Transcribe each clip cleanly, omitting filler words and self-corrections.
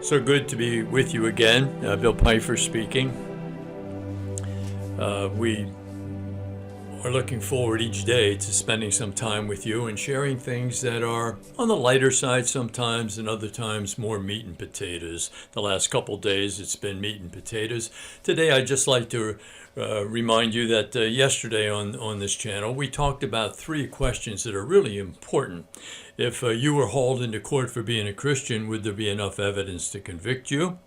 So good to be with you again. Bill Pfeiffer speaking. We are looking forward each day to spending some time with you and sharing things that are on the lighter side sometimes and other times more meat and potatoes. The last couple days it's been meat and potatoes. Today I'd just like to remind you that yesterday on this channel we talked about 3 questions that are really important. If you were hauled into court for being a Christian, would there be enough evidence to convict you?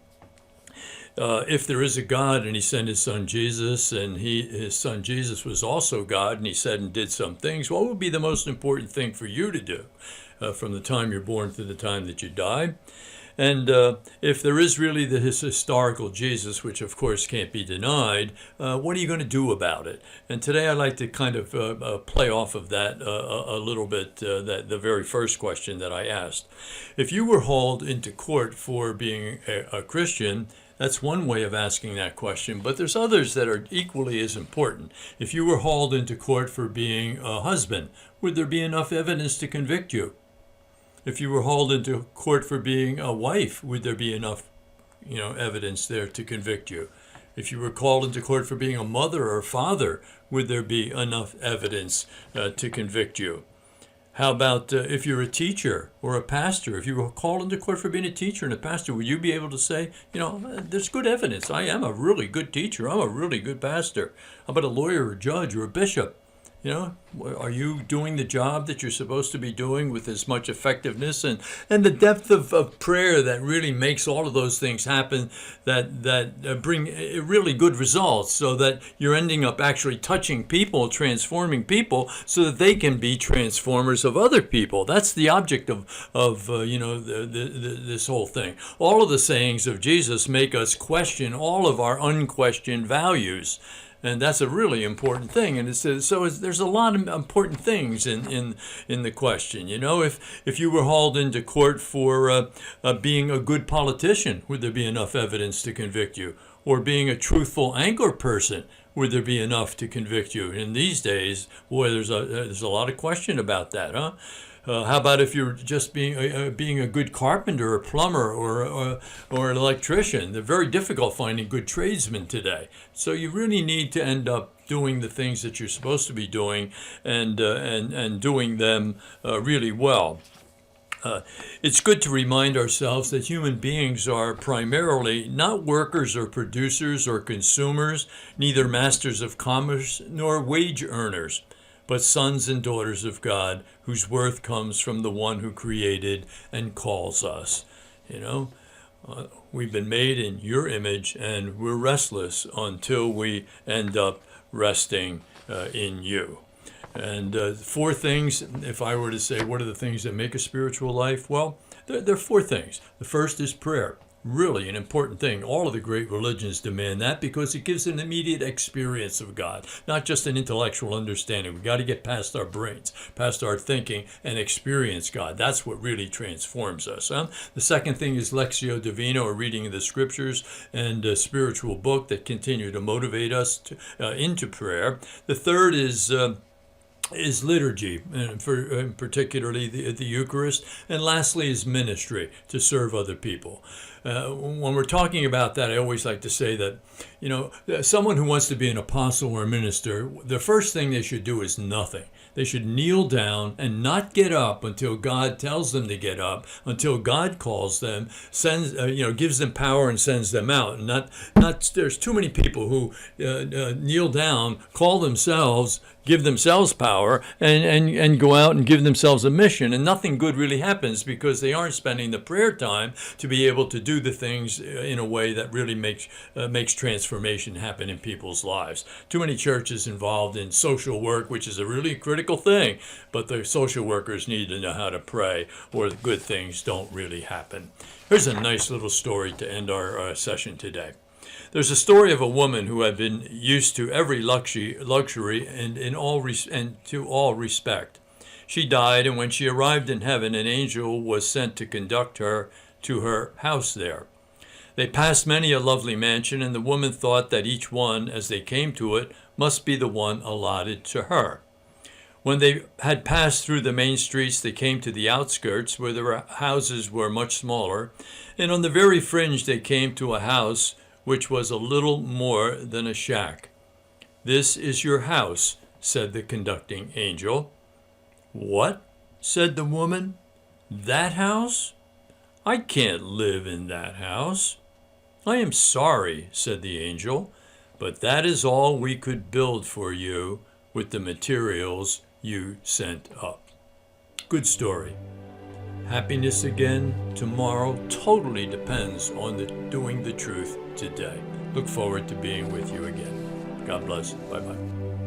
If there is a God and he sent his son Jesus, and his son Jesus was also God, and he said and did some things, what would be the most important thing for you to do from the time you're born to the time that you die? And if there is really this historical Jesus, which of course can't be denied, what are you going to do about it? And today I'd like to kind of play off of that a little bit, the very first question that I asked. If you were hauled into court for being a Christian, that's one way of asking that question, but there's others that are equally as important. If you were hauled into court for being a husband, would there be enough evidence to convict you? If you were hauled into court for being a wife, would there be enough, evidence there to convict you? If you were called into court for being a mother or a father, would there be enough evidence to convict you? How about if you're a teacher or a pastor? If you were called into court for being a teacher and a pastor, would you be able to say, there's good evidence. I am a really good teacher. I'm a really good pastor. How about a lawyer or a judge or a bishop? Are you doing the job that you're supposed to be doing with as much effectiveness and the depth of prayer that really makes all of those things happen, that bring really good results, so that you're ending up actually touching people, transforming people, so that they can be transformers of other people? That's the object of this whole thing. All of the sayings of Jesus make us question all of our unquestioned values. And that's a really important thing. And there's a lot of important things in the question. If you were hauled into court for being a good politician, would there be enough evidence to convict you? Or being a truthful anchor person, would there be enough to convict you? In these days, boy, there's a lot of question about that, huh? How about if you're just being a good carpenter or plumber or an electrician? They're very difficult finding good tradesmen today. So you really need to end up doing the things that you're supposed to be doing and doing them really well. It's good to remind ourselves that human beings are primarily not workers or producers or consumers, neither masters of commerce nor wage earners, but sons and daughters of God, whose worth comes from the one who created and calls us. We've been made in your image, and we're restless until we end up resting in you. And 4 things, if I were to say, what are the things that make a spiritual life? Well, there are 4 things. The first is prayer. Really an important thing. All of the great religions demand that because it gives an immediate experience of God, not just an intellectual understanding. We've got to get past our brains, past our thinking, and experience God. That's what really transforms us. The second thing is Lectio Divina, or reading of the scriptures, and a spiritual book that continue to motivate us into prayer. The third is liturgy, and particularly the Eucharist. And lastly is ministry, to serve other people. When we're talking about that, I always like to say that, someone who wants to be an apostle or a minister, the first thing they should do is nothing. They should kneel down and not get up until God tells them to get up, until God calls them, gives them power and sends them out. And there's too many people who kneel down, call themselves, give themselves power, and go out and give themselves a mission, and nothing good really happens because they aren't spending the prayer time to be able to do the things in a way that really makes transformation happen in people's lives. Too many churches involved in social work, which is a really critical thing, but the social workers need to know how to pray, or the good things don't really happen. Here's a nice little story to end our session today. There's a story of a woman who had been used to every luxury and to all respect. She died, and when she arrived in heaven, an angel was sent to conduct her to her house there. They passed many a lovely mansion, and the woman thought that each one, as they came to it, must be the one allotted to her. When they had passed through the main streets, they came to the outskirts where the houses were much smaller, and on the very fringe they came to a house which was a little more than a shack. "This is your house," said the conducting angel. "What?" said the woman. "That house? I can't live in that house." "I am sorry," said the angel, "but that is all we could build for you with the materials you sent up." Good story. Happiness again tomorrow totally depends on doing the truth today. Look forward to being with you again. God bless. Bye-bye.